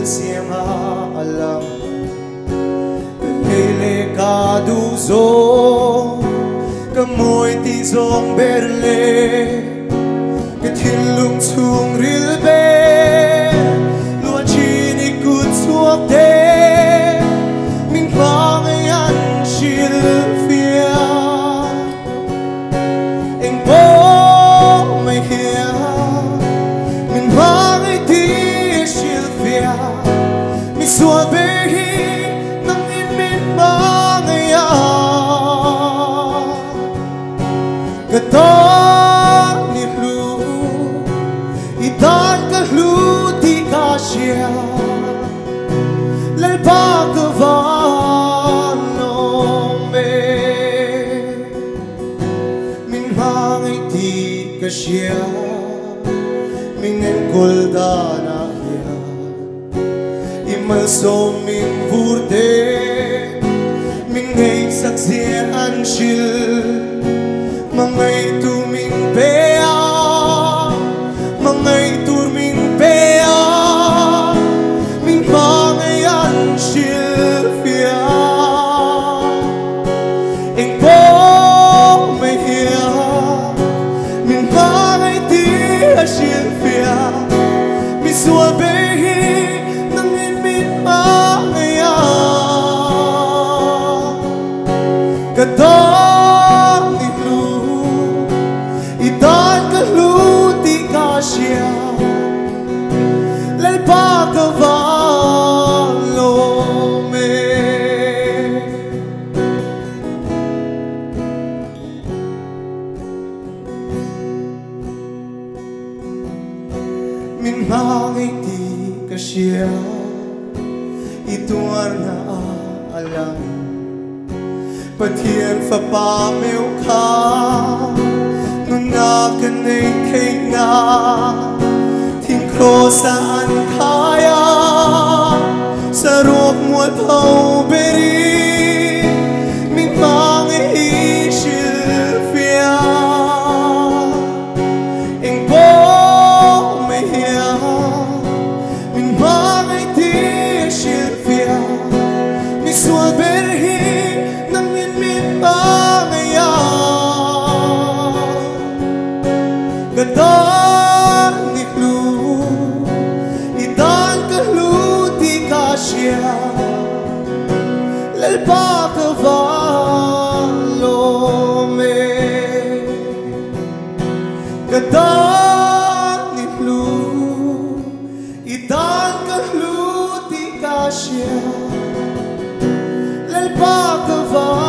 siema alam Hele ka du zo Kamoy ti zong berle Katin lung tung ril be Luan chini kut suok de Min pangayan shil fia Eng po may hia Min pangay ti shil fia Mi suwa behi Nang in min pangayan Gatan ni lu Itan ka lu ti ka siya Lalpa ka vano me Min hangay ti ka siya Mingen kulda na hiya Imal so min vurde Mingay saksiyan shil Mangay tuming bea Mangay turming bea Min pangayan silfia Eng po may hiya Min pangay ti silfia Mi suabehi Nangin min pangayan Kadang Itan ka luti ka siya Lalpa ka valo me Min hangay ti ka siya Ituar na alam Patien fa pa meu ka Na kanay kay na Tingko saan kaya Sa rok mo at hauberi Min mga isilfia Eng po may hiya Min mga isilfia Mi suaberhi Nang min mga Gatan ni lu Itan ka luti ka siya Lalpa ka valo me Gatan ni lu Itan ka luti ka siya Lalpa ka valo